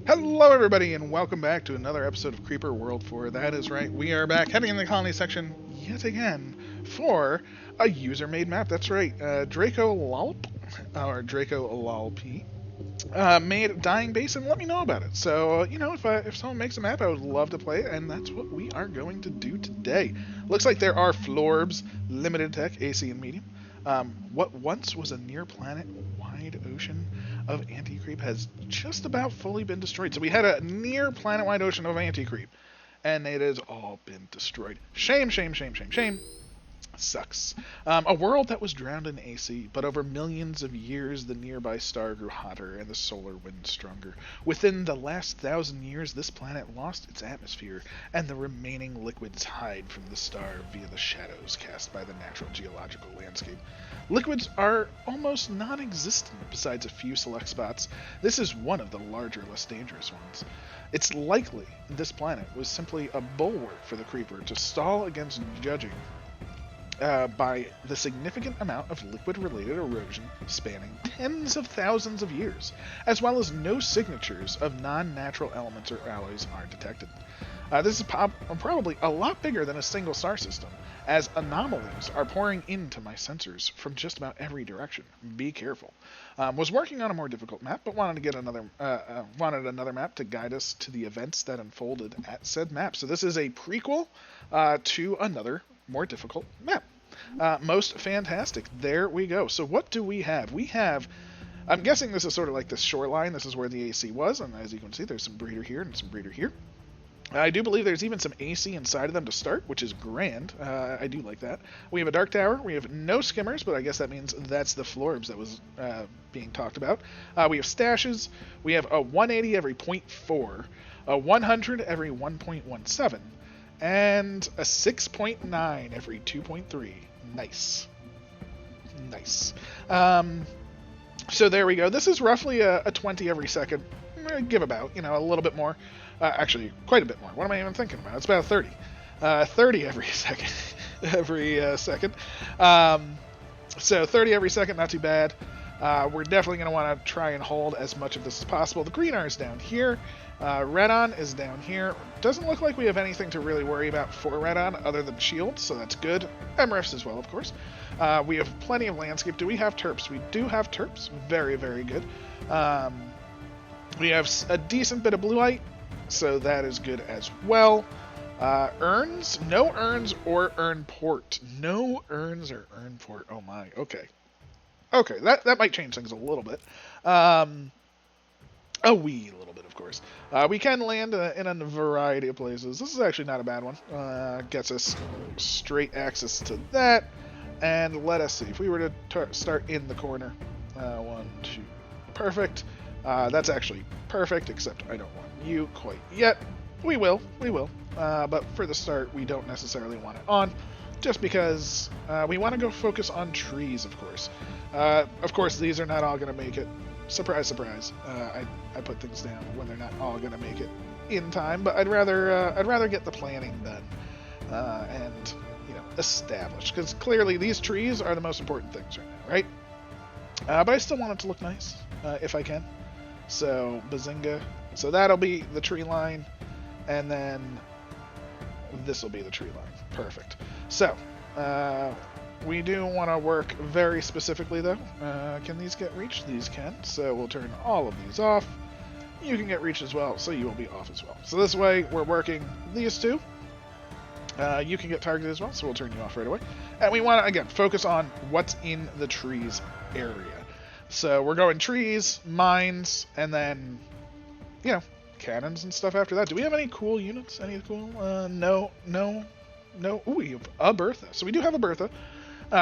Hello, everybody, and welcome back to another episode of Creeper World 4. That is right, we are back heading in the colony section yet again for a user-made map. That's right, Draco Lolp, or Draco Lolp, made Dying Basin. Let me know about it. So, if someone makes a map, I would love to play it, and that's what we are going to do today. Looks like there are florbs, limited tech, AC and medium. What once was a near planet wide ocean of anti-creep has just about fully been destroyed. So we had a near planet-wide ocean of anti-creep, and it has all been destroyed. Shame, shame, shame, shame, shame. Sucks. A world that was drowned in AC, but over millions of years the nearby star grew hotter and the solar wind stronger. Within the last 1,000 years, this planet lost its atmosphere, and the remaining liquids hide from the star via the shadows cast by the natural geological landscape. Liquids are almost non-existent besides a few select spots. This is one of the larger, less dangerous ones. It's likely this planet was simply a bulwark for the creeper to stall against judging by the significant amount of liquid-related erosion spanning tens of thousands of years, as well as no signatures of non-natural elements or alloys are detected. This is probably a lot bigger than a single star system, as anomalies are pouring into my sensors from just about every direction. Be careful. Was working on a more difficult map, but wanted to get wanted another map to guide us to the events that unfolded at said map. So this is a prequel to another more difficult map. Most fantastic. There we go. So what do we have? We have, I'm guessing this is sort of like the shoreline. This is where the AC was, and as you can see, there's some breeder here and some breeder here. I do believe there's even some AC inside of them to start, which is grand. I do like that. We have a dark tower. We have no skimmers, but I guess that means that's the florbs that was being talked about. We have stashes. We have a 180 every 0.4, a 100 every 1.17, and a 6.9 every 2.3. Nice. Nice. So there we go. This is roughly a 20 every second. Give about, a little bit more. Actually, quite a bit more. What am I even thinking about? It's about 30. 30 every second. every second. So 30 every second, not too bad. We're definitely going to want to try and hold as much of this as possible. The green R is down here. Redon is down here. Doesn't look like we have anything to really worry about for Redon other than shields, so that's good. MRFs as well, of course. We have plenty of landscape. Do we have terps? We do have terps. Very, very good. We have a decent bit of blue light, so that is good as well. Urns? No urns or urn port. No urns or urn port. Oh my, okay. Okay, that might change things a little bit. A wee little bit, of course. We can land in a variety of places. This is actually not a bad one. Gets us straight access to that. And let us see. If we were to start in the corner. 1, 2. Perfect. That's actually perfect, except I don't want you quite yet. We will. But for the start, we don't necessarily want it on. Just because we want to go focus on trees, of course. Of course, these are not all going to make it. Surprise, surprise. I put things down when they're not all going to make it in time, but I'd rather get the planning done and established, because clearly these trees are the most important things right now, right? But I still want it to look nice if I can. So bazinga. So that'll be the tree line, and then this will be the tree line. Perfect. So we do want to work very specifically, though. Can these get reached? These can. So we'll turn all of these off. You can get reached as well, so you will be off as well. So this way, we're working these two. You can get targeted as well, so we'll turn you off right away. And we want to, again, focus on what's in the trees area. So we're going trees, mines, and then, cannons and stuff after that. Do we have any cool units? Any cool? No. Ooh, we have a Bertha. So we do have a Bertha.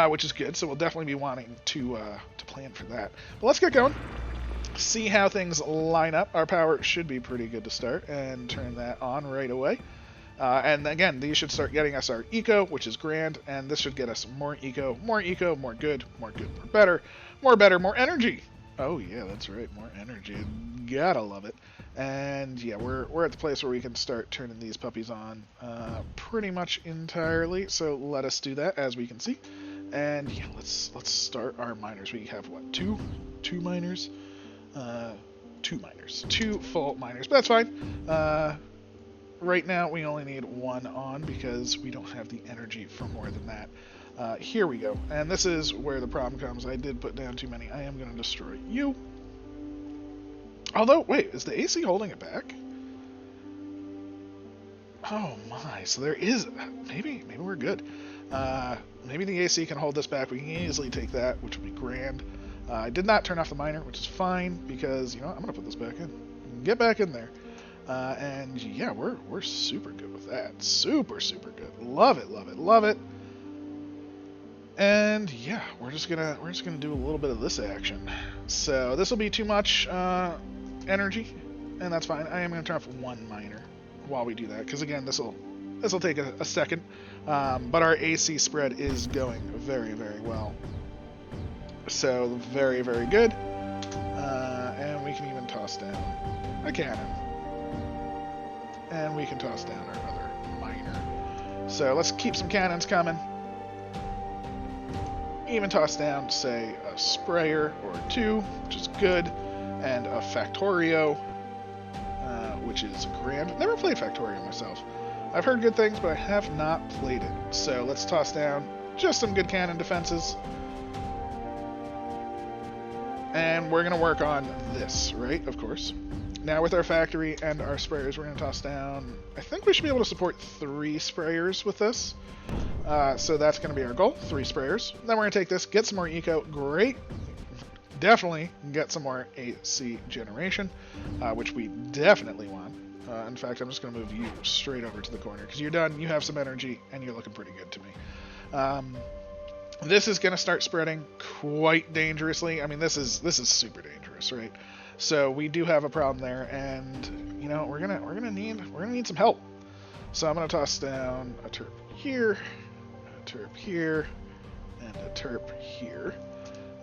Which is good, so we'll definitely be wanting to plan for that. But let's get going. See how things line up. Our power should be pretty good to start, and turn that on right away. And again, these should start getting us our eco, which is grand, and this should get us more eco, more good, more better, more energy. Oh yeah, that's right, more energy. Gotta love it. And yeah, we're at the place where we can start turning these puppies on pretty much entirely. So let us do that, as we can see. And yeah, let's start our miners. We have what, two miners? 2 miners. 2 full miners, but that's fine. Right now, we only need 1 on because we don't have the energy for more than that. Here we go. And this is where the problem comes. I did put down too many. I am going to destroy you. Although, wait, is the AC holding it back? Oh my, so there is... Maybe we're good. Maybe the AC can hold this back. We can easily take that, which would be grand. I did not turn off the miner, which is fine, because, you know what, I'm going to put this back in. Get back in there. And yeah, we're super good with that. Super good. Love it, love it, love it. And yeah, we're just gonna do a little bit of this action. So this will be too much energy, and that's fine. I am gonna turn off 1 miner while we do that, because again, this will take a second. But our AC spread is going very well. So very good. And we can even toss down a cannon. And we can toss down our other miner. So let's keep some cannons coming. Even toss down, say, a sprayer or 2, which is good, and a Factorio, which is grand. Never played Factorio myself. I've heard good things, but I have not played it. So let's toss down just some good cannon defenses. And we're going to work on this, right? Of course. Now with our factory and our sprayers, we're going to toss down... I think we should be able to support 3 sprayers with this. So that's going to be our goal, 3 sprayers. Then we're going to take this, get some more eco. Great. Definitely get some more AC generation, which we definitely want. In fact, I'm just going to move you straight over to the corner because you're done. You have some energy, and you're looking pretty good to me. This is going to start spreading quite dangerously. I mean, this is super dangerous, right? So we do have a problem there, and you know we're gonna need some help. So I'm gonna toss down a terp here, a terp here, and a terp here,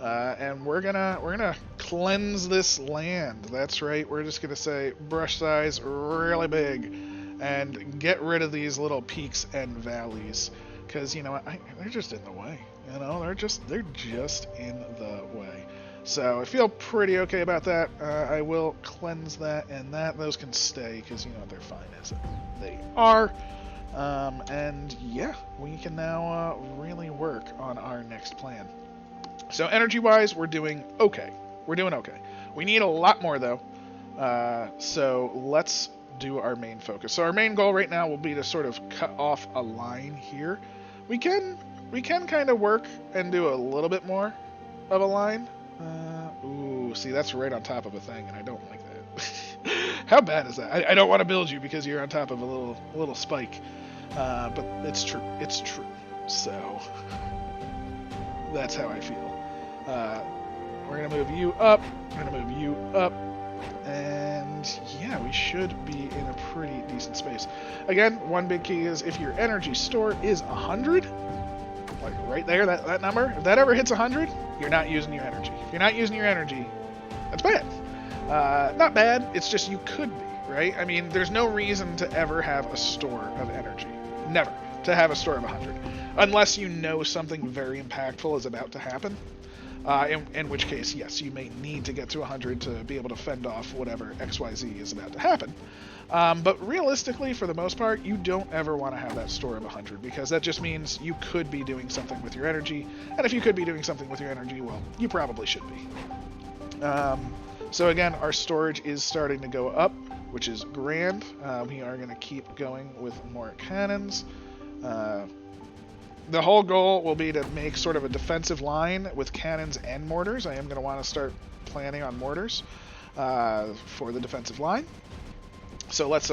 and we're gonna cleanse this land. That's right. We're just gonna say brush size really big, and get rid of these little peaks and valleys, because you know they're just in the way. You know they're just in the way. So I feel pretty okay about that. I will cleanse that and that. Those can stay because, you know, they're fine as they are. And yeah, we can now really work on our next plan. So energy-wise, we're doing okay. We're doing okay. We need a lot more, though. So let's do our main focus. So our main goal right now will be to sort of cut off a line here. We can kind of work and do a little bit more of a line. Ooh, see, that's right on top of a thing, and I don't like that. How bad is that? I don't want to build you because you're on top of a little spike. But it's true. It's true. So that's how I feel. We're gonna move you up. We're gonna move you up. And yeah, we should be in a pretty decent space. Again, one big key is if your energy store is 100, like right there, that number, if that ever hits 100, you're not using your energy. If you're not using your energy, that's bad. Not bad, it's just you could be, right? I mean, there's no reason to ever have a store of energy. Never. To have a store of 100. Unless you know something very impactful is about to happen. In which case, yes, you may need to get to 100 to be able to fend off whatever XYZ is about to happen. But realistically, for the most part, you don't ever want to have that store of 100 because that just means you could be doing something with your energy. And if you could be doing something with your energy, well, you probably should be. So again, our storage is starting to go up, which is grand. We are going to keep going with more cannons. The whole goal will be to make sort of a defensive line with cannons and mortars. I am going to want to start planning on mortars for the defensive line. So let's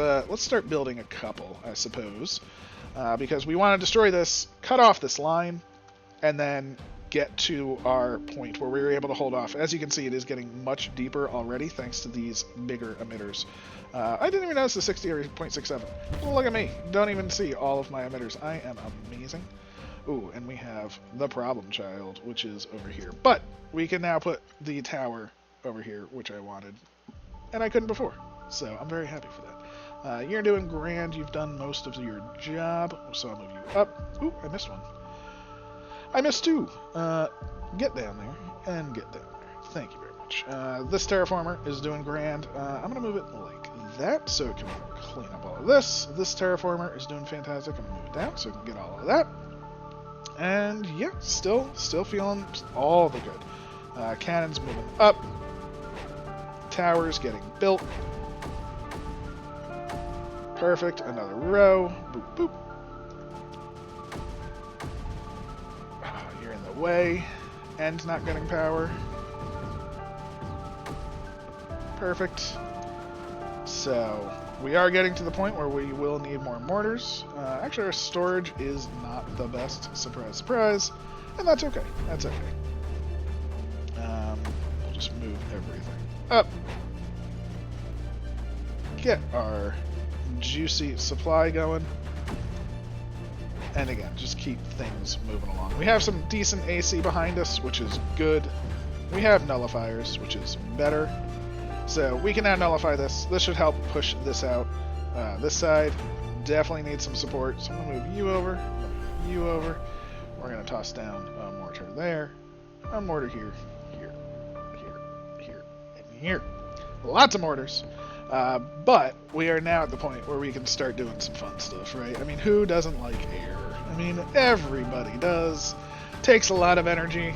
start building a couple, I suppose, because we want to destroy this, cut off this line, and then get to our point where we were able to hold off. As you can see, it is getting much deeper already thanks to these bigger emitters. I didn't even notice the 60 or 0.67. Well, look at me. Don't even see all of my emitters. I am amazing. Ooh, and we have the problem child, which is over here. But we can now put the tower over here, which I wanted, and I couldn't before. So I'm very happy for that. You're doing grand. You've done most of your job, so I'll move you up. Ooh, I missed one. I missed two. Get down there, and get down there. Thank you very much. This terraformer is doing grand. I'm going to move it like that so it can clean up all of this. This terraformer is doing fantastic. I'm going to move it down so it can get all of that. And yeah, still feeling all the good. Cannons moving up. Towers getting built. Perfect. Another row. Boop, boop. Oh, you're in the way. End's not getting power. Perfect. So, we are getting to the point where we will need more mortars. Actually, our storage is not the best. Surprise, surprise. And that's okay. That's okay. We'll just move everything up. Get our juicy supply going. And again, just keep things moving along. We have some decent AC behind us, which is good. We have nullifiers, which is better. So we can now nullify this. This should help push this out. This side definitely needs some support. So I'm going to move you over, you over. We're going to toss down a mortar there, a mortar here, here, here, and here. Lots of mortars. But we are now at the point where we can start doing some fun stuff, right? I mean, who doesn't like air? I mean, everybody does. Takes a lot of energy.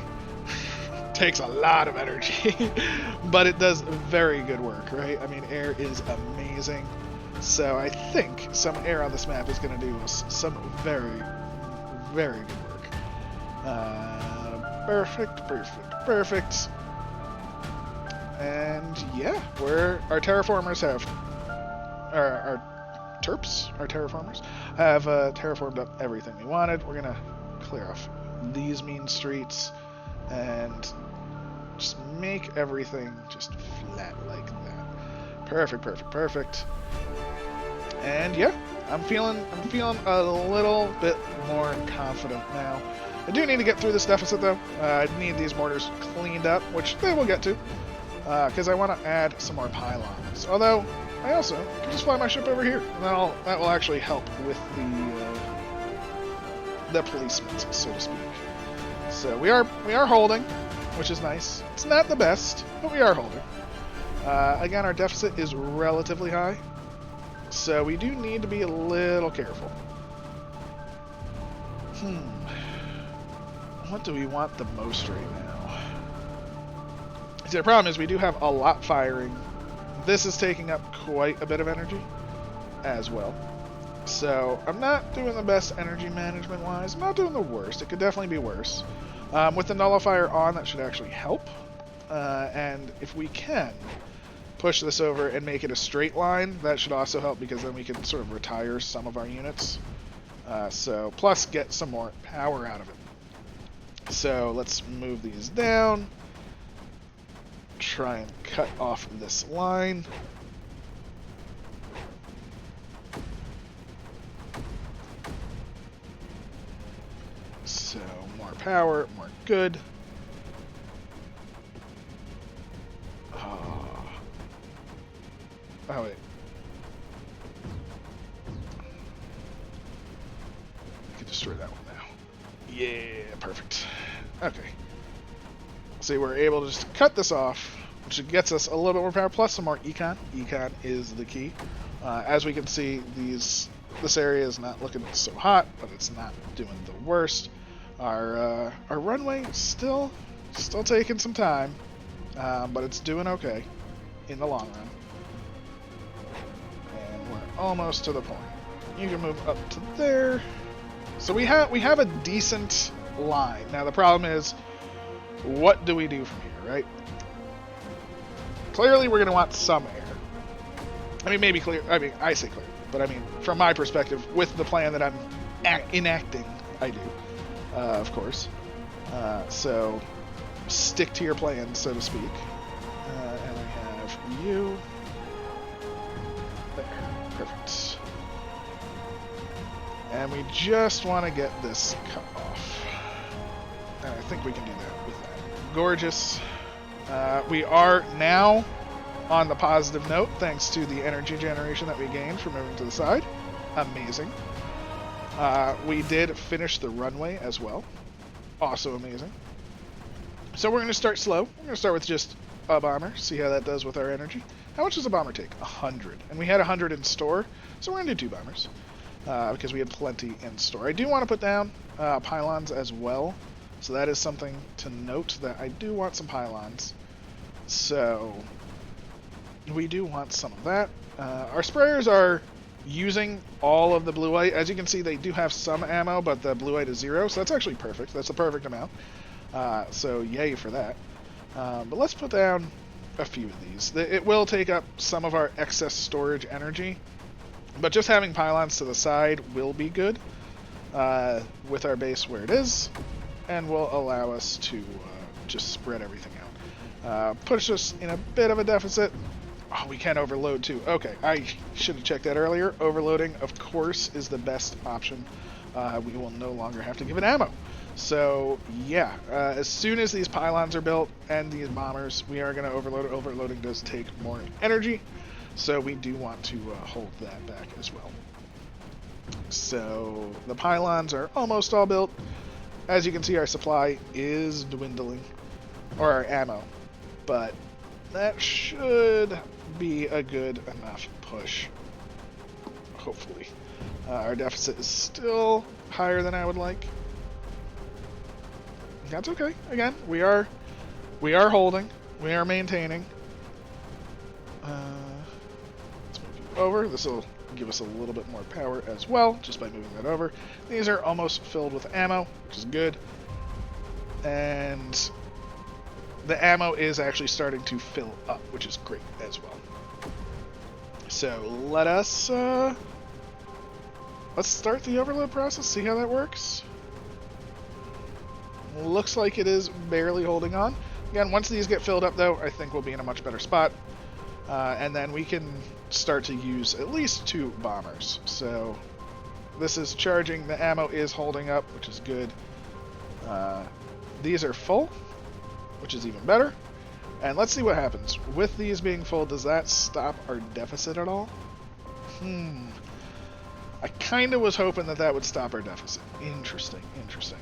Takes a lot of energy. But it does very good work, right? I mean, air is amazing. So I think some air on this map is going to do us some very, very good work. Perfect. And yeah, our terraformers have, our terraformers have terraformed up everything we wanted. We're gonna clear off these mean streets and just make everything just flat like that. Perfect. And yeah, I'm feeling a little bit more confident now. I do need to get through this deficit though. I need these mortars cleaned up, which they will get to. Because I want to add some more pylons. Although, I also can just fly my ship over here. And that will actually help with the placement, so to speak. So we are holding, which is nice. It's not the best, but we are holding. Again, our deficit is relatively high. So we do need to be a little careful. What do we want the most right now? See, the problem is we do have a lot firing. This is taking up quite a bit of energy as well. So I'm not doing the best energy management wise. I'm not doing the worst. It could definitely be worse. With the nullifier on, that should actually help. And if we can push this over and make it a straight line, that should also help because then we can sort of retire some of our units. So plus get some more power out of it. So let's move these down. Try and cut off this line. So more power, more good. Oh wait. I can destroy that one now. Yeah, perfect. Okay. See, we're able to just cut this off, which gets us a little bit more power, plus some more econ. Econ is the key. As we can see, this area is not looking so hot, but it's not doing the worst. Our runway still taking some time, but it's doing okay in the long run. And we're almost to the point. You can move up to there. So we have a decent line. Now the problem is, what do we do from here, right? Clearly, we're going to want some air. I mean, maybe clear. I mean, I say clear, but I mean, from my perspective, with the plan that I'm enacting, I do, of course. So, stick to your plan, so to speak. And I have you. There. Perfect. And we just want to get this cut off. And I think we can do that with that. Gorgeous. We are now on the positive note thanks to the energy generation that we gained from moving to the side. Amazing. We did finish the runway as well. Also amazing. So we're going to start slow. We're going to start with just a bomber, see how that does with our energy. How much does a bomber take? 100. And we had 100 in store, so we're going to do 2 bombers. Because we had plenty in store. I do want to put down pylons as well. So that is something to note, that I do want some pylons. So we do want some of that. Our sprayers are using all of the blue white. As you can see, they do have some ammo, but the blue white is 0, so that's actually perfect. That's the perfect amount. So yay for that. But let's put down a few of these. It will take up some of our excess storage energy, but just having pylons to the side will be good with our base where it is, and will allow us to just spread everything out. Puts us in a bit of a deficit. Oh, we can overload too. Okay, I should have checked that earlier. Overloading, of course, is the best option. We will no longer have to give it ammo. So, yeah, as soon as these pylons are built and these bombers, we are going to overload it. Overloading does take more energy, so we do want to hold that back as well. So, the pylons are almost all built. As you can see, our supply is dwindling, or our ammo, but that should be a good enough push, hopefully. Our deficit is still higher than I would like. That's okay. Again, we are holding, we are maintaining. Let's move you over. This will give us a little bit more power as well, just by moving that over. These are almost filled with ammo, which is good. And the ammo is actually starting to fill up, which is great as well. So let's start the overload process, see how that works. Looks like it is barely holding on. Again, once these get filled up, though, I think we'll be in a much better spot. And then we can start to use at least 2 bombers. So this is charging. The ammo is holding up, which is good. These are full, which is even better. And let's see what happens. With these being full, does that stop our deficit at all? I kind of was hoping that would stop our deficit. Interesting, interesting.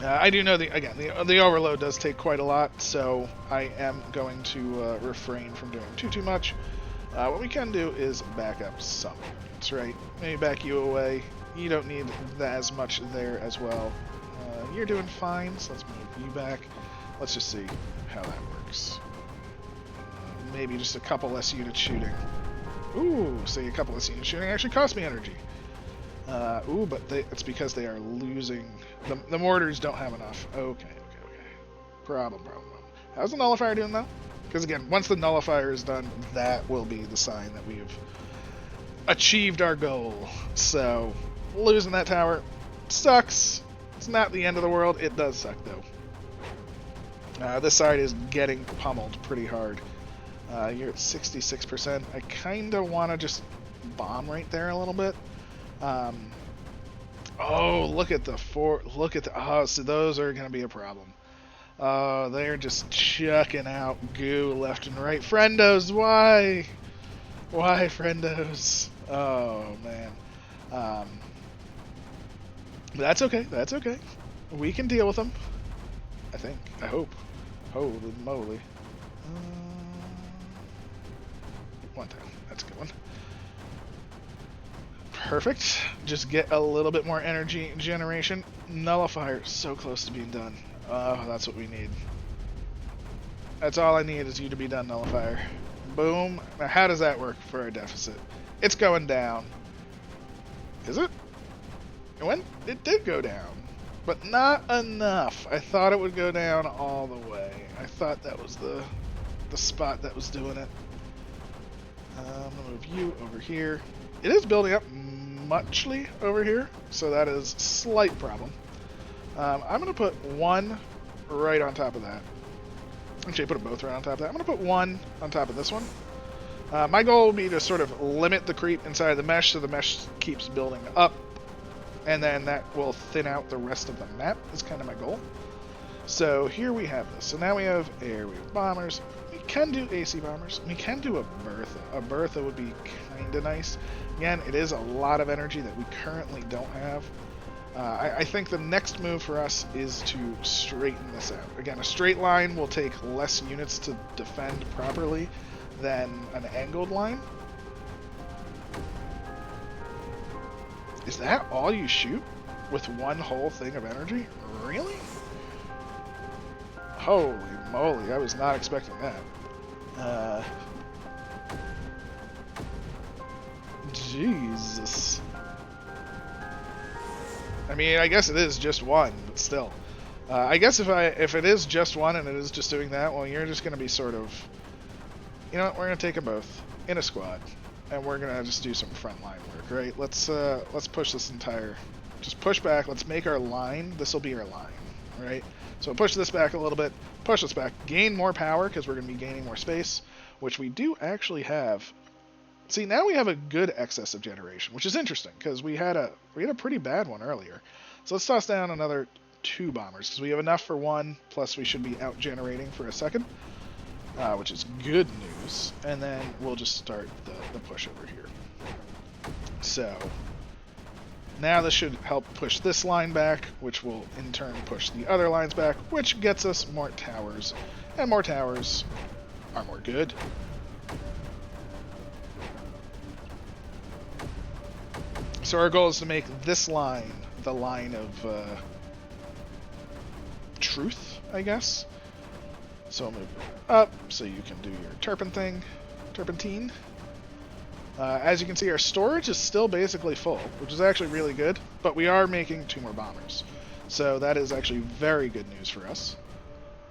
I do know the overload does take quite a lot, so I am going to refrain from doing too much. What we can do is back up some units, right? Maybe back you away. You don't need as much there as well. You're doing fine, so let's move you back. Let's just see how that works. Maybe just a couple less units shooting. Ooh, say a couple less units shooting actually cost me energy. But it's because they are losing. The mortars don't have enough. Okay. Problem. How's the nullifier doing though? Because again, once the nullifier is done, that will be the sign that we've achieved our goal. So, losing that tower sucks. It's not the end of the world. It does suck though. This side is getting pummeled pretty hard. You're at 66%. I kind of want to just bomb right there a little bit. Oh, look at the oh, so those are going to be a problem. Oh, they're just chucking out goo left and right. Friendos, why? Why, friendos? Oh, man. That's okay. That's okay. We can deal with them. I think. I hope. Holy moly. One down. That's a good one. Perfect. Just get a little bit more energy generation. Nullifier, so close to being done. Oh, that's what we need. That's all I need is you to be done, Nullifier. Boom. Now, how does that work for our deficit? It's going down. Is it? It did go down, but not enough. I thought it would go down all the way. I thought that was the spot that was doing it. I'm gonna move you over here. It is building up muchly over here, so that is a slight problem. I'm going to put one right on top of that. Actually, put them both right on top of that. I'm going to put one on top of this one. My goal will be to sort of limit the creep inside of the mesh so the mesh keeps building up, and then that will thin out the rest of the map is kind of my goal. So here we have this. So now we have air, we have bombers. We can do AC bombers. We can do a Bertha. A Bertha would be kind of nice. Again, it is a lot of energy that we currently don't have. I think the next move for us is to straighten this out. Again, a straight line will take less units to defend properly than an angled line. Is that all you shoot with one whole thing of energy? Really? Holy moly, I was not expecting that. Jesus. I mean, I guess it is just one, but still. I guess if it is just one and it is just doing that, well, you're just going to be sort of... You know what, we're going to take them both in a squad, and we're going to just do some front line work, right? Let's push this entire... Just push back, let's make our line, this will be our line, right? So push this back a little bit, push this back, gain more power, because we're going to be gaining more space, which we do actually have. See, now we have a good excess of generation, which is interesting, because we had a pretty bad one earlier. So let's toss down another 2 bombers, because we have enough for 1, plus we should be out-generating for a second, which is good news. And then we'll just start the push over here. So, now this should help push this line back, which will in turn push the other lines back, which gets us more towers, and more towers are more good. So our goal is to make this line the line of truth, I guess. So I'll move up so you can do your turpentine. As you can see, our storage is still basically full, which is actually really good, but we are making 2 more bombers. So that is actually very good news for us.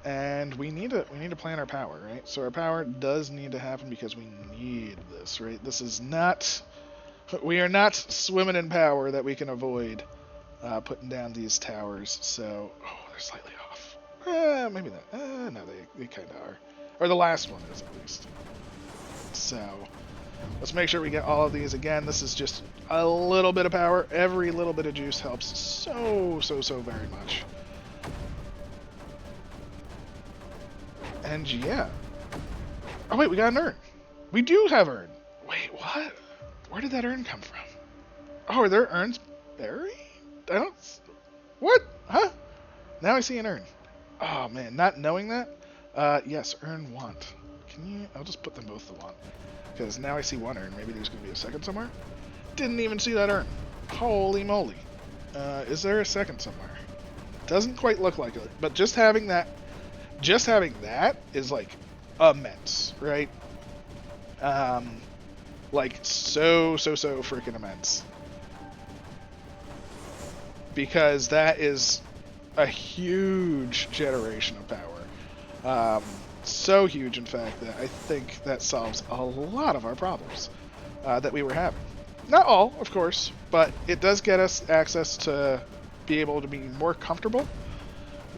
And we need to plan our power, right? So our power does need to happen because we need this, right? This is not... We are not swimming in power that we can avoid putting down these towers. So, oh, they're slightly off. Maybe not. No, they kind of are. Or the last one is, at least. So, let's make sure we get all of these. Again, this is just a little bit of power. Every little bit of juice helps so very much. And yeah. Oh, wait, we got an urn. We do have urn. Wait, what? Where did that urn come from? Oh, are there urns buried? I don't... What? Huh? Now I see an urn. Oh, man. Not knowing that? Yes, urn want. Can you... I'll just put them both to want. Because now I see one urn. Maybe there's going to be a second somewhere? Didn't even see that urn. Holy moly. Is there a second somewhere? Doesn't quite look like it. But just having that... Just having that is, like, immense, right? Like, so freaking immense. Because that is a huge generation of power. So huge, in fact, that I think that solves a lot of our problems that we were having. Not all, of course, but it does get us access to be able to be more comfortable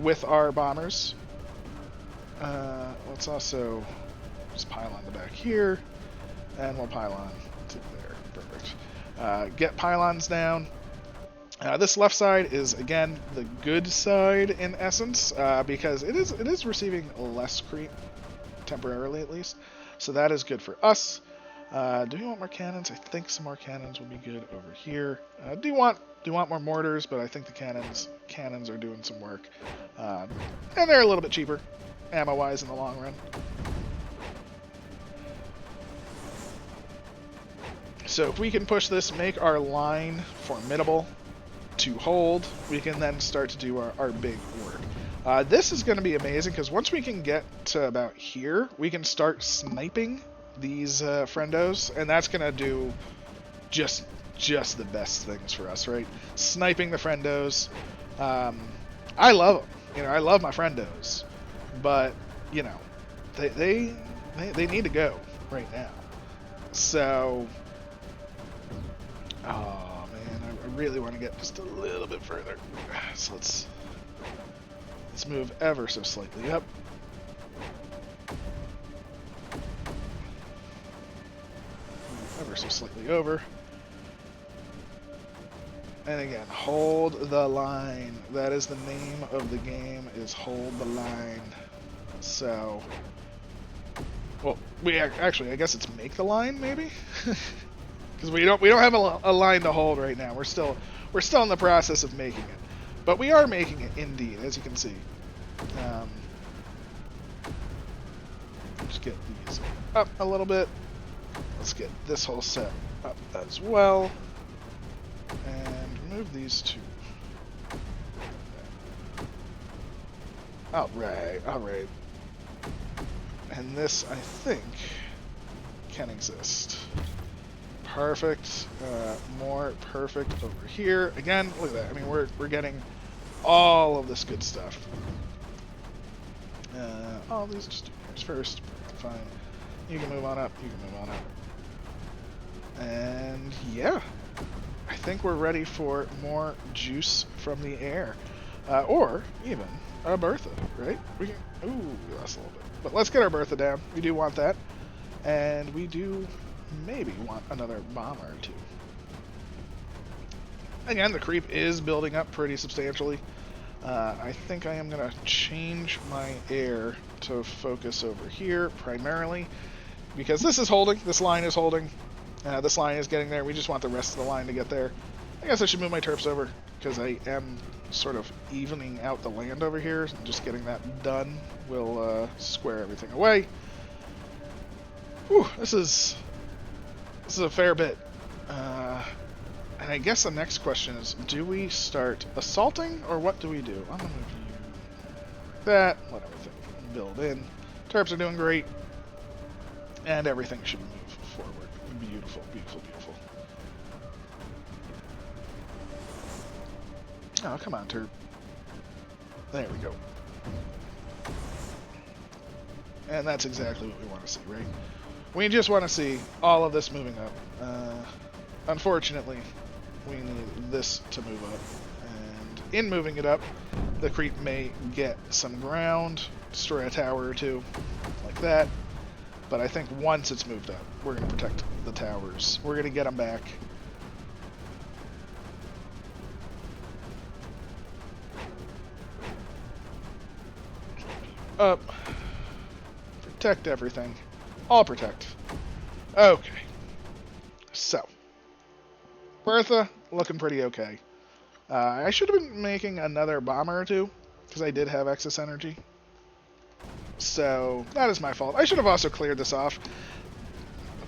with our bombers. Let's also just pile on the back here. And we'll pylon to there. Perfect. Get pylons down. This left side is, again, the good side in essence, because it is receiving less creep, temporarily at least. So that is good for us. Do we want more cannons? I think some more cannons would be good over here. Do want more mortars, but I think the cannons are doing some work. And they're a little bit cheaper, ammo-wise, in the long run. So if we can push this, make our line formidable to hold, we can then start to do our big work. This is going to be amazing, because once we can get to about here, we can start sniping these friendos, and that's going to do just the best things for us, right? Sniping the friendos. I love them. You know, I love my friendos, but you know, they need to go right now. So. Oh man, I really want to get just a little bit further. So let's move ever so slightly up. Move ever so slightly over. And again, hold the line. That is the name of the game, is hold the line. So, well, we actually, I guess it's make the line, maybe? because we don't have a line to hold right now. We're still in the process of making it, but we are making it indeed, as you can see. Just get these up a little bit. Let's get this whole set up as well, and move these two. All right. And this, I think, can exist. Perfect. More perfect over here. Again, look at that. I mean, we're getting all of this good stuff. All these just do yours first. Fine. You can move on up. And yeah, I think we're ready for more juice from the air, or even a Bertha, right? We can. Ooh, we lost a little bit, but let's get our Bertha down. We do want that, and we do maybe want another bomber or two. Again, the creep is building up pretty substantially. I think I am going to change my air to focus over here primarily, because this is holding, this line is holding, this line is getting there. We just want the rest of the line to get there. I guess I should move my terps over, because I am sort of evening out the land over here, and just getting that done will square everything away. Whew, this is a fair bit. And I guess the next question is, do we start assaulting, or what do we do? I'm going to move you like that, let everything build in. Terps are doing great, and everything should move forward. Beautiful, beautiful, beautiful. Oh, come on, Terp. There we go. And that's exactly what we want to see, right? We just want to see all of this moving up. Unfortunately, we need this to move up, and in moving it up, the creep may get some ground, destroy a tower or two, like that, but I think once it's moved up, we're going to protect the towers. We're going to get them back. Up. Protect everything. All protect. Okay. So. Bertha, looking pretty okay. I should have been making another bomber or two, because I did have excess energy. So, that is my fault. I should have also cleared this off.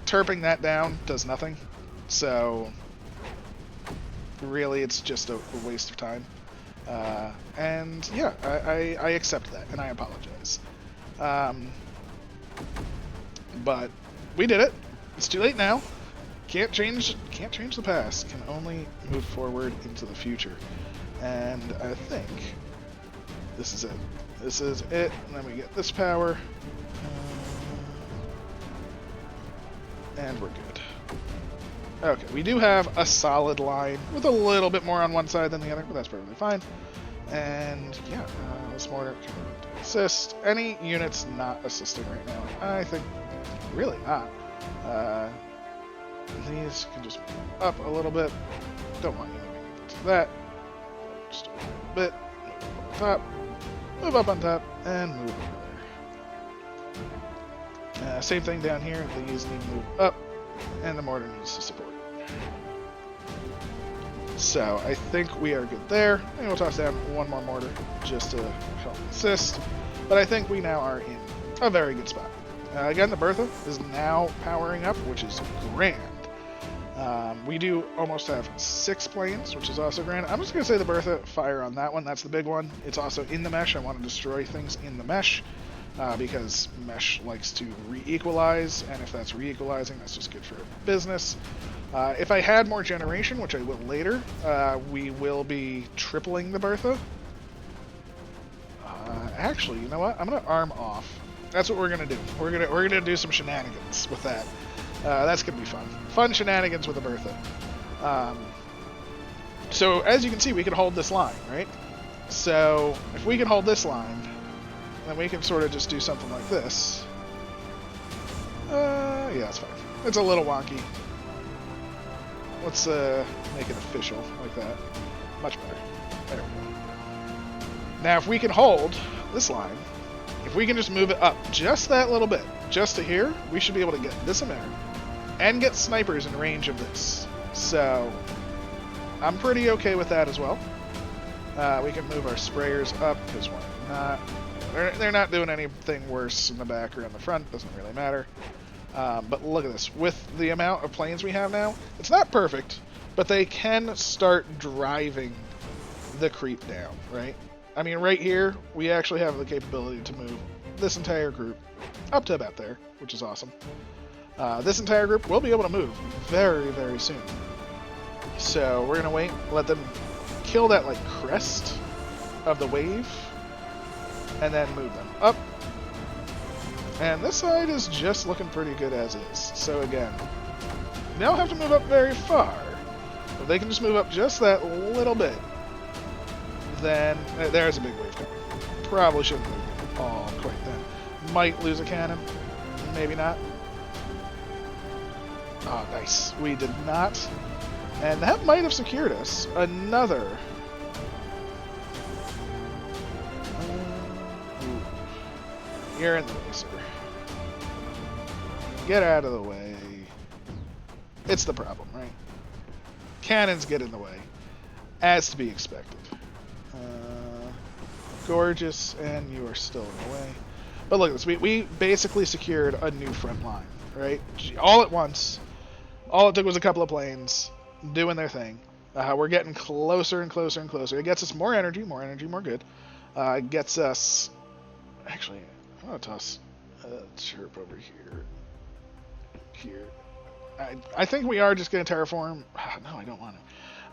Terping that down does nothing. So, really, it's just a waste of time. And, yeah, I accept that, and I apologize. But, we did it. It's too late now. Can't change the past. Can only move forward into the future. And I think this is it. This is it. And then we get this power. And we're good. Okay, we do have a solid line with a little bit more on one side than the other, but that's perfectly fine. And yeah, this mortar can assist. Any units not assisting right now? I think really not. These can just move up a little bit. Don't want you moving to that. Just a little bit. Move up on top, and move over there. Same thing down here. These need to move up, and the mortar needs to support. So I think we are good there. And we'll toss down one more mortar just to help assist. But I think we now are in a very good spot. Again, the Bertha is now powering up, which is grand. We do almost have 6 planes, which is also grand. I'm just going to say the Bertha, fire on that one. That's the big one. It's also in the mesh. I want to destroy things in the mesh because mesh likes to re-equalize, and if that's re-equalizing, that's just good for business. If I had more generation, which I will later, we will be tripling the Bertha. Actually, you know what? I'm going to arm off. That's what we're gonna do. We're gonna do some shenanigans with that. That's gonna be fun. Fun shenanigans with a Bertha. So as you can see, we can hold this line, right? So if we can hold this line, then we can sort of just do something like this. Yeah, that's fine. It's a little wonky. Let's make it official like that. Much better. There we go. Now, if we can hold this line. If we can just move it up just that little bit, just to here, we should be able to get this in there. and get snipers in range of this. So I'm pretty okay with that as well. We can move our sprayers up because why not? They're not doing anything worse in the back or in the front. Doesn't really matter. But look at this. With the amount of planes we have now, it's not perfect, but they can start driving the creep down, right? I mean, right here, we actually have the capability to move this entire group up to about there, which is awesome. This entire group will be able to move very, very soon. So we're going to wait, let them kill that like crest of the wave, and then move them up. And this side is just looking pretty good as is. So again, they don't have to move up very far. If they can just move up just that little bit, then there's a big wave coming. Probably shouldn't move them all quite then. Might lose a cannon, maybe not. Oh, nice. We did not. And that might have secured us another. You're in the way, sir. Get out of the way. It's the problem, right? Cannons get in the way, as to be expected. Gorgeous, and you are still in the way. But look at this. We basically secured a new front line, right? All at once. All it took was a couple of planes doing their thing. We're getting closer and closer and closer. It gets us more energy, more good. It gets us... Actually, I'm going to toss a chirp over here. I think we are just going to terraform... No, I don't want to.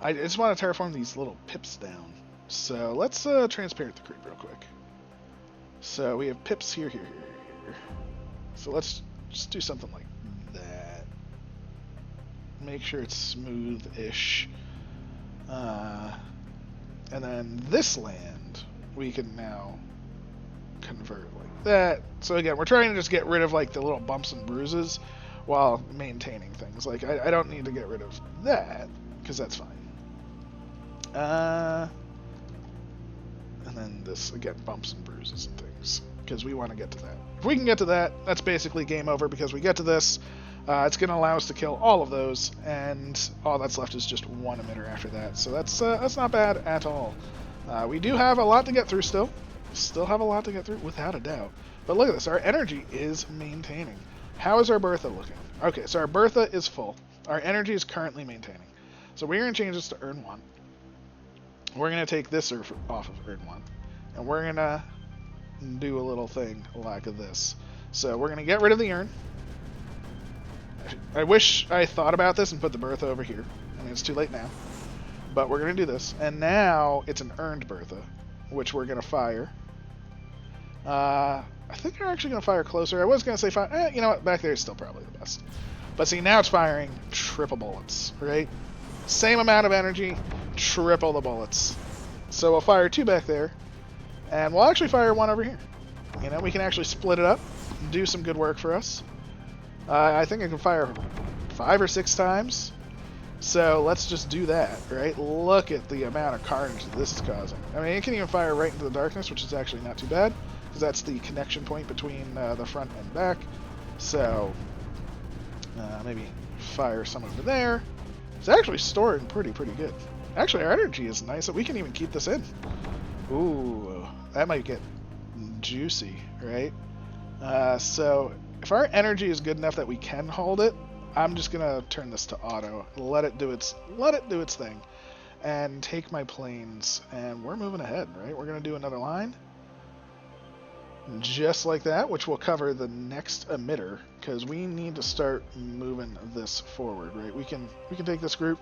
I just want to terraform these little pips down. So let's transparent the creep real quick. So we have pips here. So let's just do something like that. Make sure it's smooth-ish. And then this land we can now convert like that. So again, we're trying to just get rid of like the little bumps and bruises while maintaining things. Like I don't need to get rid of that because that's fine. And then this, again, bumps and bruises and things, because we want to get to that. If we can get to that, that's basically game over, because we get to this, it's going to allow us to kill all of those, and all that's left is just one emitter after that. So that's not bad at all. We do have a lot to get through still. Still have a lot to get through, without a doubt. But look at this, our energy is maintaining. How is our Bertha looking? Okay, so our Bertha is full. Our energy is currently maintaining. So we're going to change this to Earn 1. We're going to take this off of Earn 1, and we're going to do a little thing like this. So we're going to get rid of the Urn. I wish I thought about this and put the Bertha over here. I mean, it's too late now. But we're going to do this. And now it's an earned Bertha, which we're going to fire. I think we're actually going to fire closer. I was going to say fire. You know what? Back there is still probably the best. But see, now it's firing triple bullets, right? Same amount of energy, triple the bullets. So we'll fire 2 back there, and we'll actually fire 1 over here. You know, we can actually split it up, do some good work for us. I think I can fire 5 or 6 times. So let's just do that, right? Look at the amount of carnage that this is causing. I mean, it can even fire right into the darkness, which is actually not too bad, because that's the connection point between the front and back. So maybe fire some over there. It's actually storing pretty good. Actually, our energy is nice, so we can even keep this in. Ooh, that might get juicy, right? So if our energy is good enough that we can hold it, I'm just gonna turn this to auto, let it do its thing, and take my planes, and we're moving ahead, right? We're gonna do another line, just like that, which will cover the next emitter, because we need to start moving this forward, right? We can take this group,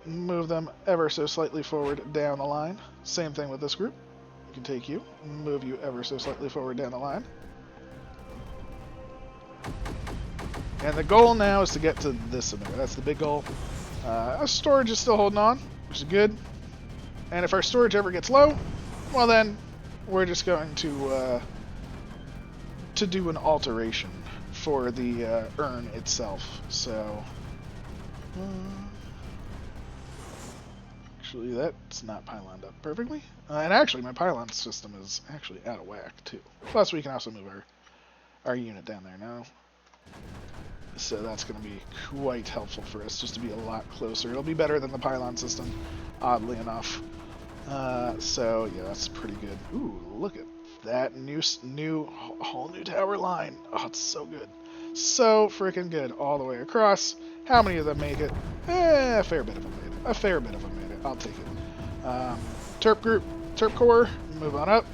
move them ever so slightly forward down the line. Same thing with this group. We can take you, move you ever so slightly forward down the line. And the goal now is to get to this emitter. That's the big goal. Our storage is still holding on, which is good. And if our storage ever gets low, well then, we're just going to do an alteration for the urn itself. So, actually, that's not pyloned up perfectly. And actually, my pylon system is actually out of whack too. Plus, we can also move our unit down there now. So that's going to be quite helpful for us, just to be a lot closer. It'll be better than the pylon system, oddly enough. So yeah, that's pretty good. Ooh, look at that whole new tower line. Oh, it's so good. So freaking good all the way across. How many of them make it? A fair bit of them made it. A fair bit of them made it. I'll take it. Terp group, Terp core, move on up.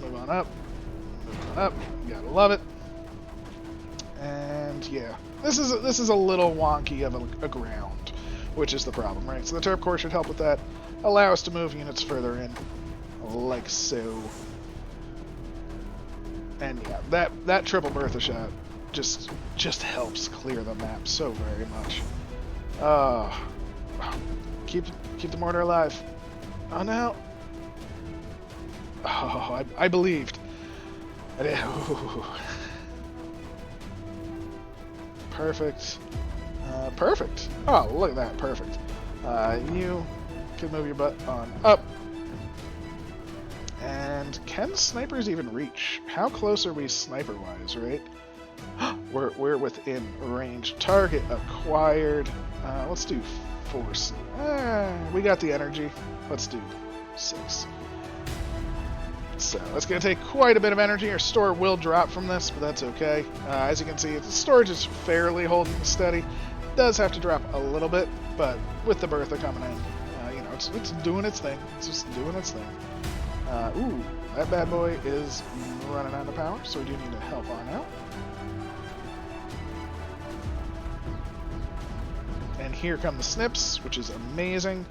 Move on up. Move on up. You gotta love it. And yeah, this is a little wonky of a ground, which is the problem, right? So the Terp core should help with that. Allow us to move units further in, like so. And yeah, that triple Bertha shot just helps clear the map so very much. Keep the mortar alive. Oh no. Oh, I believed. Perfect. Perfect. Oh, look at that. Perfect. You can move your butt on up. And can snipers even reach? How close are we sniper-wise, right? We're within range. Target acquired. Let's do force. We got the energy. Let's do 6. So that's going to take quite a bit of energy. Our store will drop from this, but that's okay. As you can see, the storage is fairly holding steady. It does have to drop a little bit, but with the Bertha coming in, it's doing its thing. It's just doing its thing. Ooh, that bad boy is running out of power, so we do need to help on out. And here come the snips, which is amazing.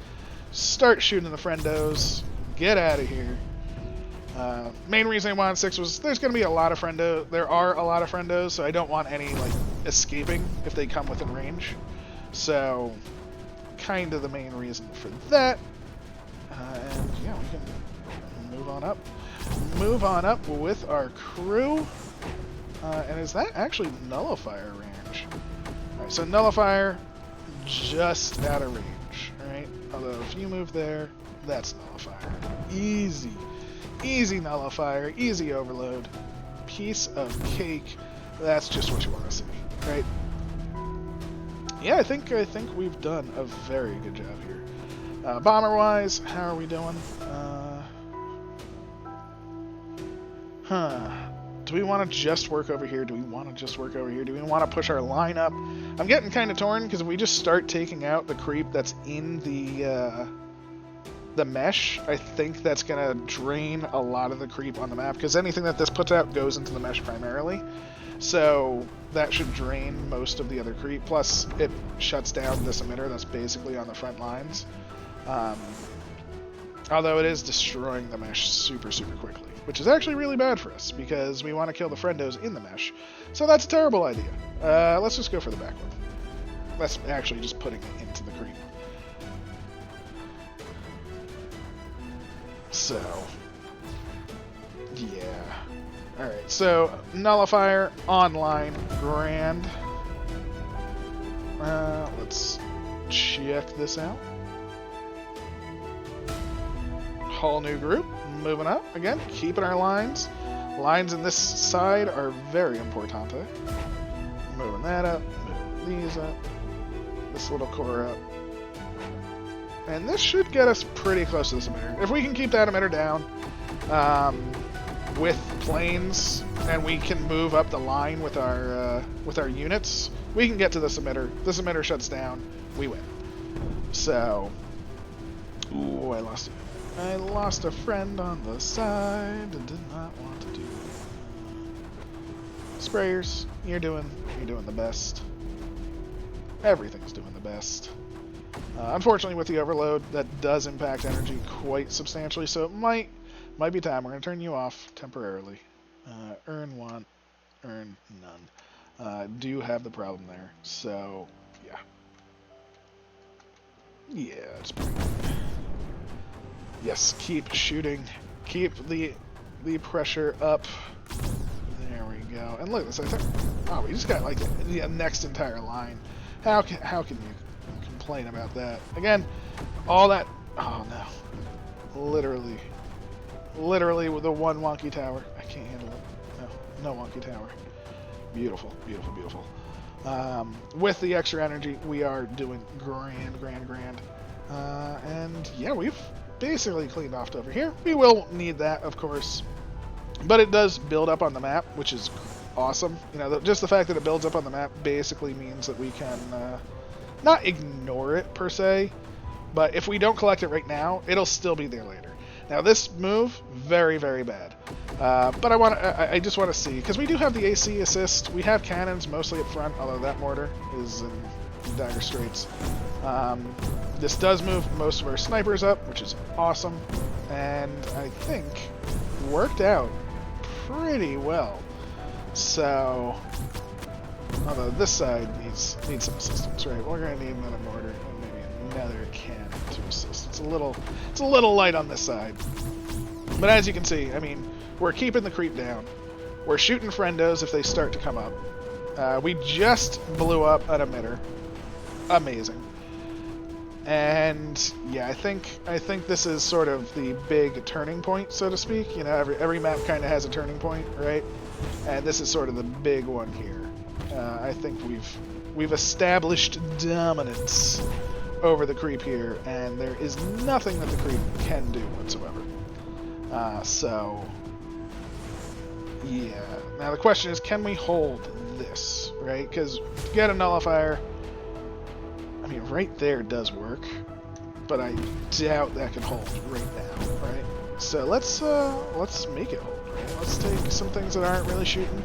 Start shooting the friendos. Get out of here. Main reason I wanted 6 was there's going to be a lot of friendos. There are a lot of friendos, so I don't want any escaping if they come within range. So, kind of the main reason for that. And yeah, we can move on up. Move on up with our crew. And is that actually nullifier range? Alright, so nullifier just out of range, right? Although if you move there, that's nullifier. Easy. Easy nullifier, easy overload, piece of cake. That's just what you want to see, right? Yeah, I think we've done a very good job here. Bomber-wise, how are we doing? Do we want to just work over here? Do we want to just work over here? Do we want to push our line up? I'm getting kind of torn because if we just start taking out the creep that's in the mesh, I think that's going to drain a lot of the creep on the map, because anything that this puts out goes into the mesh primarily. So that should drain most of the other creep, plus it shuts down this emitter that's basically on the front lines. Although it is destroying the mesh super, super quickly, which is actually really bad for us, because we want to kill the friendos in the mesh. So that's a terrible idea. Let's just go for the back one. That's actually just putting it into the creep. So, yeah. Alright, so nullifier, online, grand. Let's check this out. Whole new group, moving up again, keeping our lines. Lines in this side are very importante. Moving that up, moving these up, this little core up. And this should get us pretty close to this emitter. If we can keep that emitter down with planes, and we can move up the line with our units, we can get to this emitter. This emitter shuts down, we win. So, ooh, I lost a friend on the side. I did not want to do it. Sprayers, you're doing the best. Everything's doing the best. Unfortunately, with the overload, that does impact energy quite substantially, so it might be time. We're going to turn you off temporarily. Earn 1, earn none. Do have the problem there, so yeah. Yeah, it's pretty good. Yes, keep shooting. Keep the pressure up. There we go. And look at this. We just got like the next entire line. How can you complain about that? Again, all that. Oh no. Literally with the one wonky tower. I can't handle it. No wonky tower. Beautiful, beautiful, beautiful. With the extra energy, we are doing grand. And yeah, we've basically cleaned off over here. We will need that, of course. But it does build up on the map, which is awesome. You know, just the fact that it builds up on the map basically means that we can not ignore it per se, but if we don't collect it right now, it'll still be there later. Now this move, very, very bad. But I just want to see, because we do have the AC assist. We have cannons mostly up front, although that mortar is in dire straits. This does move most of our snipers up, which is awesome, and I think worked out pretty well. So, although this side needs some assistance, right? We're gonna need another mortar and maybe another cannon to assist. It's a little light on this side, but as you can see, I mean, we're keeping the creep down. We're shooting friendos if they start to come up. We just blew up an emitter. Amazing. And yeah, I think this is sort of the big turning point, so to speak. You know, every map kind of has a turning point, right? And this is sort of the big one here. I think we've established dominance over the creep here, and there is nothing that the creep can do whatsoever. So yeah. Now the question is, can we hold this, right? Because to get a nullifier, I mean, right there does work, but I doubt that can hold right now, right? So let's make it hold, right? Let's take some things that aren't really shooting.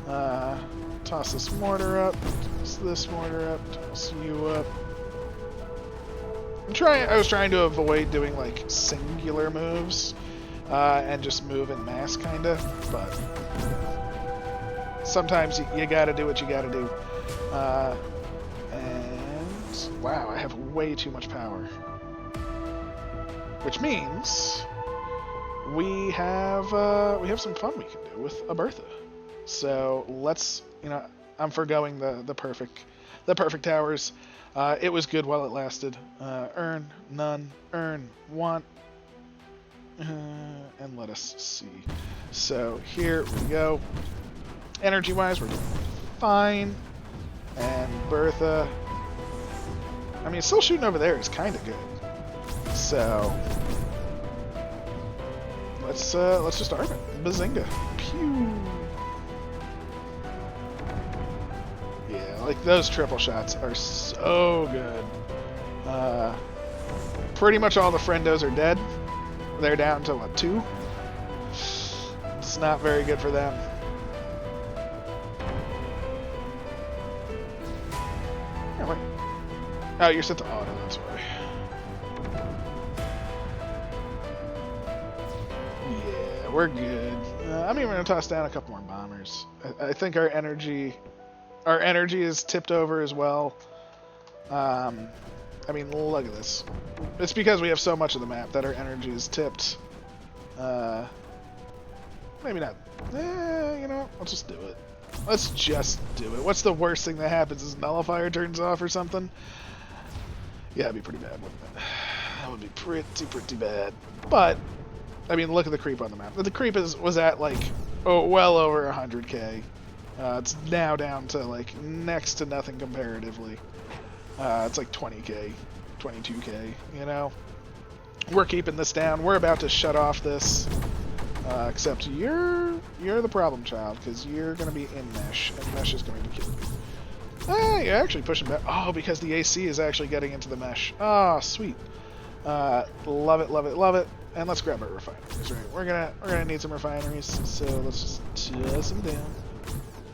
Toss this mortar up, toss this mortar up, toss you up. I was trying to avoid doing like singular moves, and just move in mass kinda, but sometimes you gotta do what you gotta do. Wow, I have way too much power. Which means we have some fun we can do with a Bertha. So let's, you know, I'm forgoing the perfect towers. It was good while it lasted. Earn, none, earn, want, and let us see. So here we go. Energy-wise, we're doing fine. And Bertha, I mean, still shooting over there is kind of good. So let's just arm it. Bazinga. Pew. Yeah, like those triple shots are so good. Pretty much all the friendos are dead. They're down to what, 2? It's not very good for them. Yeah, wait. Oh, you're set to auto, that's why. Yeah, we're good. I'm even gonna toss down a couple more bombers. I think our energy is tipped over as well. I mean, look at this. It's because we have so much of the map that our energy is tipped. Maybe not. You know what? Let's just do it. Let's just do it. What's the worst thing that happens? Is nullifier turns off or something? Yeah, it'd be pretty bad, wouldn't it? That would be pretty bad. But, I mean, look at the creep on the map. The creep was at, like, well over 100k. It's now down to, like, next to nothing comparatively. It's like 20k, 22k, you know? We're keeping this down. We're about to shut off this. Except you're the problem child, because you're going to be in mesh, and mesh is going to kill you. You're actually pushing back. Oh, because the AC is actually getting into the mesh. Oh, sweet. Love it, love it, love it. And let's grab our refineries, right? We're gonna need some refineries, so let's just toss them down.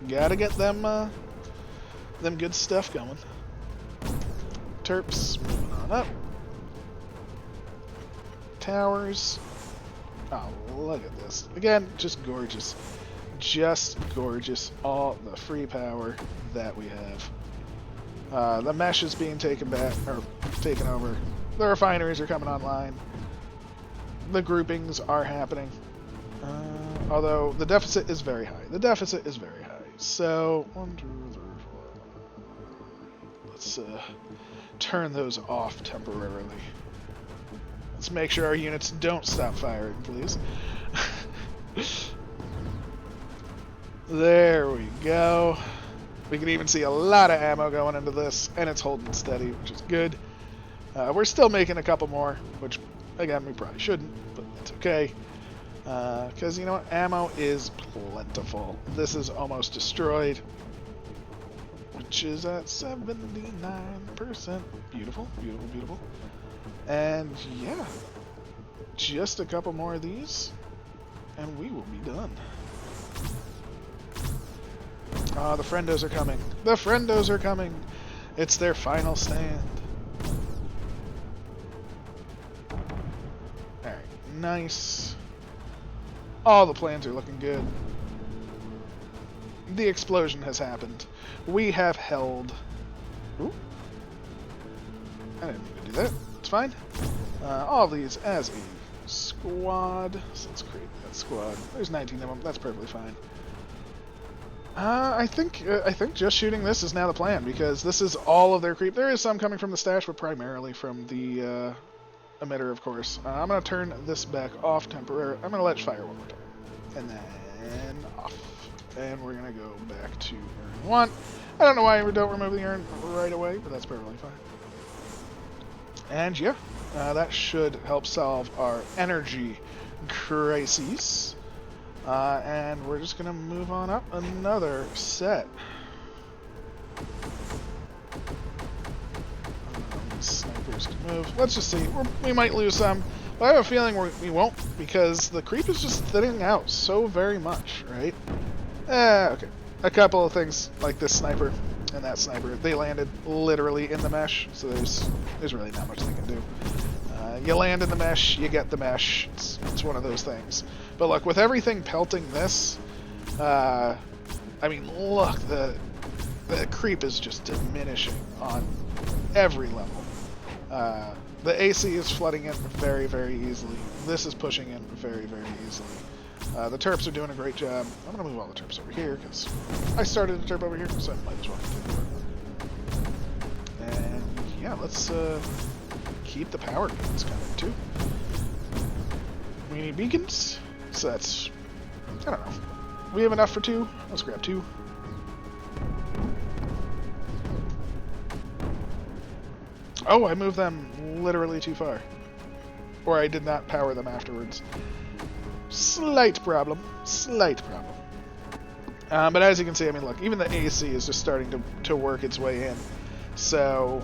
Gotta get them good stuff going. Terps, moving on up. Towers. Oh, look at this. Again, just gorgeous. Just gorgeous. All the free power that we have. The mesh is being taken over. The refineries are coming online. The groupings are happening. Although the deficit is very high. The deficit is very high. So, 1, 2, 3, 4. Let's turn those off temporarily. Let's make sure our units don't stop firing, please. There we go. We can even see a lot of ammo going into this, and it's holding steady, which is good. We're still making a couple more, which, again, we probably shouldn't, but it's okay. Because, you know what? Ammo is plentiful. This is almost destroyed, which is at 79%. Beautiful, beautiful, beautiful. And, yeah, just a couple more of these, and we will be done. The friendos are coming. The friendos are coming. It's their final stand. Alright, nice. All the plans are looking good. The explosion has happened. We have held... Ooh. I didn't mean to do that. It's fine. All of these as a squad. So let's create that squad. There's 19 of them. That's perfectly fine. I think just shooting this is now the plan, because this is all of their creep. There is some coming from the stash, but primarily from the emitter, of course. I'm going to turn this back off temporarily. I'm going to let it fire one more time. And then off. And we're going to go back to urn 1. I don't know why we don't remove the urn right away, but that's perfectly fine. And yeah, that should help solve our energy crises. And we're just going to move on up another set. Snipers can move. Let's just see. We might lose some, but I have a feeling we won't, because the creep is just thinning out so very much, right? Okay. A couple of things like this sniper and that sniper, they landed literally in the mesh, so there's really not much they can do. You land in the mesh, you get the mesh. It's one of those things. But look, with everything pelting this, I mean, look, the creep is just diminishing on every level. The AC is flooding in very, very easily. This is pushing in very, very easily. The Terps are doing a great job. I'm going to move all the Terps over here, because I started a Terp over here, so I might as well continue. And yeah, let's keep the power beacons coming, too. We need beacons, so that's, I don't know. We have enough for 2. Let's grab 2. Oh, I moved them literally too far. Or I did not power them afterwards. Slight problem. Slight problem. But as you can see, I mean, look, even the AC is just starting to work its way in. So,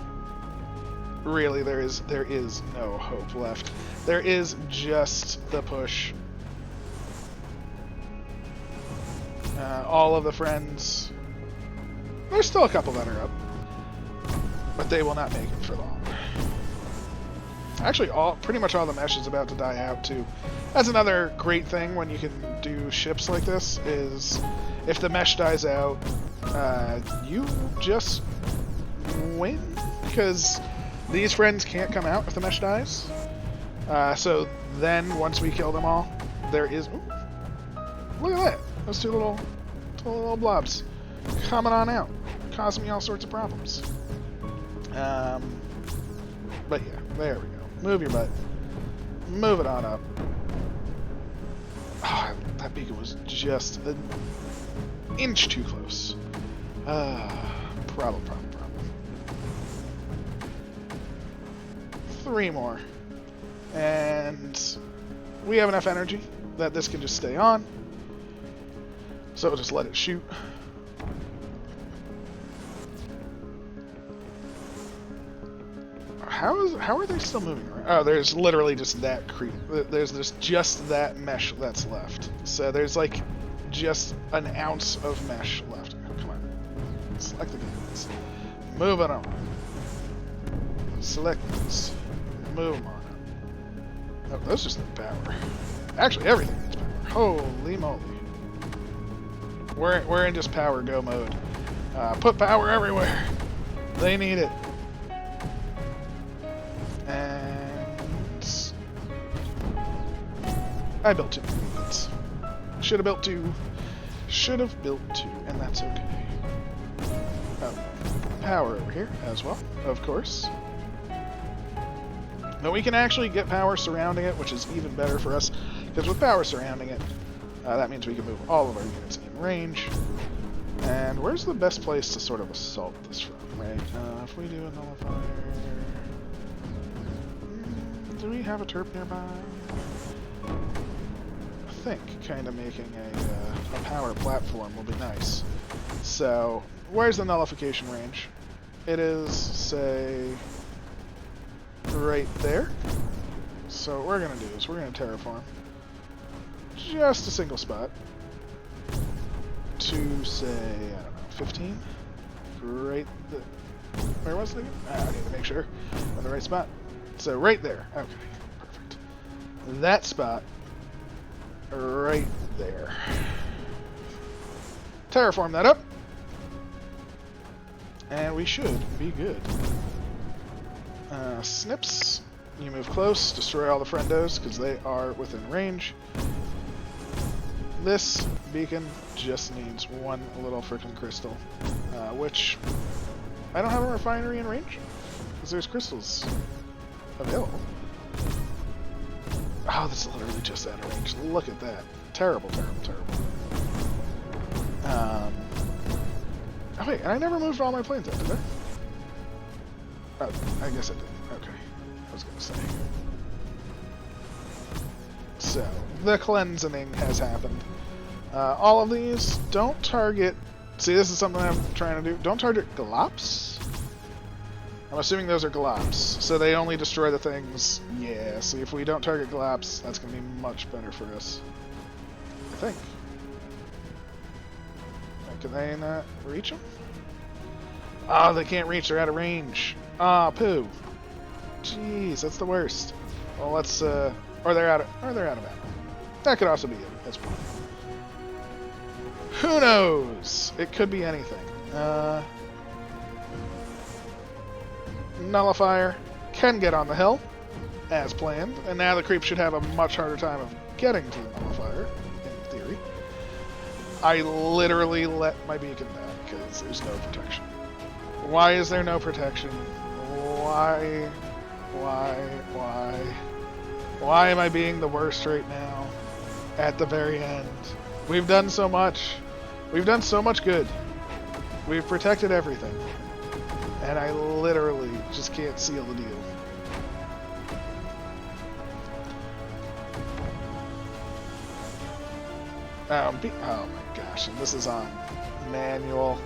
really, there is no hope left. There is just the push. All of the friends. There's still a couple that are up. But they will not make it for long. Actually, pretty much all the mesh is about to die out, too. That's another great thing when you can do ships like this, is if the mesh dies out, you just win, because these friends can't come out if the mesh dies. So then, once we kill them all, there is... Ooh, look at that! Those two little blobs coming on out, causing me all sorts of problems. But yeah, there we go. Move your butt. Move it on up. Oh, that beacon was just an inch too close. Problem. 3 more. And we have enough energy that this can just stay on. So we'll just let it shoot. How are they still moving around? Oh, there's literally just that creep. There's just that mesh that's left. So there's like just an ounce of mesh left. Oh, come on. Select the guns. Move it on. Select these. Move them on. Oh, those just need power. Actually, everything needs power. Holy moly. We're in just power go mode. Put power everywhere. They need it. And I built 2 beacons. Should have built 2. Should have built 2, and that's okay. Oh, power over here as well, of course. But we can actually get power surrounding it, which is even better for us, because with power surrounding it, that means we can move all of our units in range. And where's the best place to sort of assault this from, right? If we do a nullifier... do we have a terp nearby? I think kind of making a power platform will be nice. So, where's the nullification range? It is, say, right there. So what we're going to do is we're going to terraform just a single spot to, say, I don't know, 15? Right there. Where was it again? I need to make sure I'm in the right spot. So right there. Okay, perfect. That spot right there. Terraform that up. And we should be good. Snips. You move close, destroy all the friendos, because they are within range. This beacon just needs one little freaking crystal, which I don't have a refinery in range, because there's crystals available. Oh, this is literally just out of range. Look at that. Terrible, terrible, terrible. Oh wait, and I never moved all my planes out, did I? Oh, I guess I did. Okay. I was gonna say. So, the cleansing has happened. All of these don't target... See, this is something I'm trying to do. Don't target Glops? I'm assuming those are Glops. So they only destroy the things... Yeah, see, if we don't target Glops, that's going to be much better for us. I think. Can they not reach them? Oh, they can't reach. They're out of range. Ah, poo. Jeez, that's the worst. Well, let's... Or they're out of ammo. That could also be it. That's fine. Who knows? It could be anything. Nullifier can get on the hill, as planned, and now the creep should have a much harder time of getting to the nullifier, in theory. I literally let my beacon down because there's no protection. Why is there no protection? Why? Why am I being the worst right now? At the very end. We've done so much. We've done so much good. We've protected everything. And I literally just can't seal the deal. Oh my gosh, and this is on manual.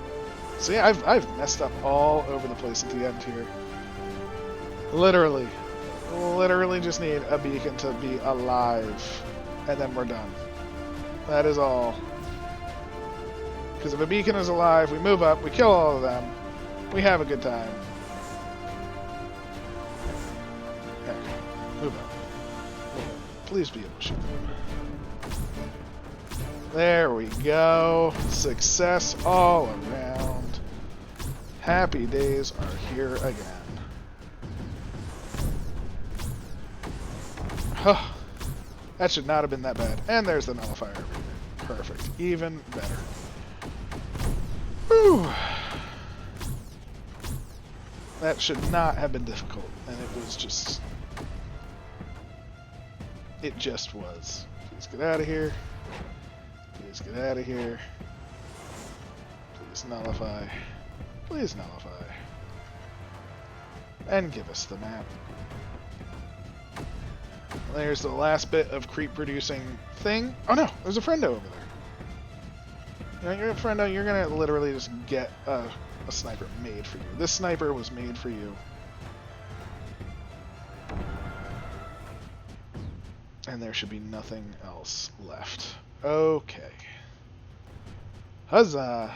See, I've messed up all over the place at the end here. Literally just need a beacon to be alive, and then we're done. That is all. Because if a beacon is alive, we move up, we kill all of them, we have a good time. Okay, move up. Please be able to shoot them. There we go. Success all around. Happy days are here again. Huh. That should not have been that bad. And there's the nullifier. Perfect. Even better. Whew. That should not have been difficult. And it was just... It just was. Please get out of here. Please get out of here. Please nullify. Please nullify. And give us the map. There's the last bit of creep producing thing. Oh no, there's a friendo over there. You know, you're a friendo, you're gonna literally just get a sniper made for you. This sniper was made for you. And there should be nothing else left. Okay. Huzzah!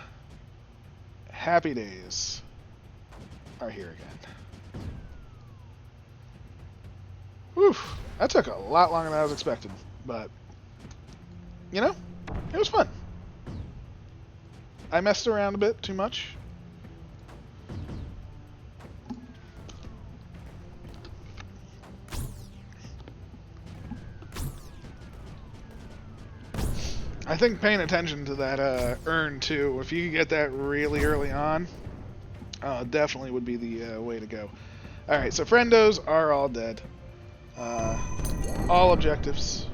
Happy days are here again. Whew. That took a lot longer than I was expecting, but, you know, it was fun. I messed around a bit too much. I think paying attention to that urn too, if you could get that really early on, definitely would be the way to go. Alright, so friendos are all dead. All objectives.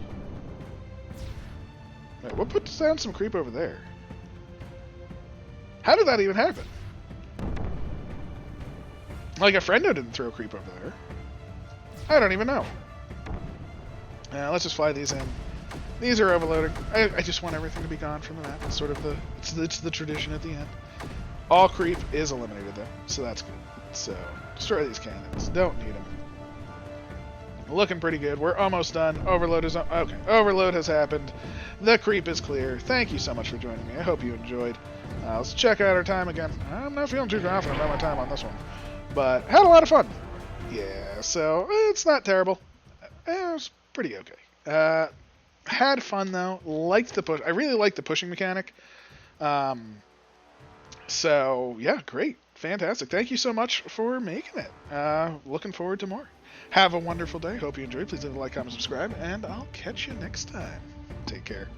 Wait, what puts down some creep over there? How did that even happen? Like, a friendo didn't throw a creep over there. I don't even know. Let's just fly these in. These are overloading. I just want everything to be gone from the map. It's sort of it's the tradition at the end. All creep is eliminated though, so that's good. So destroy these cannons. Don't need them. Looking pretty good. We're almost done. Overload is okay. Overload has happened. The creep is clear. Thank you so much for joining me. I hope you enjoyed. Let's check out our time again. I'm not feeling too confident about my time on this one, but had a lot of fun. Yeah, so it's not terrible. It was pretty okay. Had fun though. Liked the push. I really liked the pushing mechanic. So yeah, great, fantastic. Thank you so much for making it. Looking forward to more. Have a wonderful day. Hope you enjoyed. Please leave a like, comment, subscribe, and I'll catch you next time. Take care.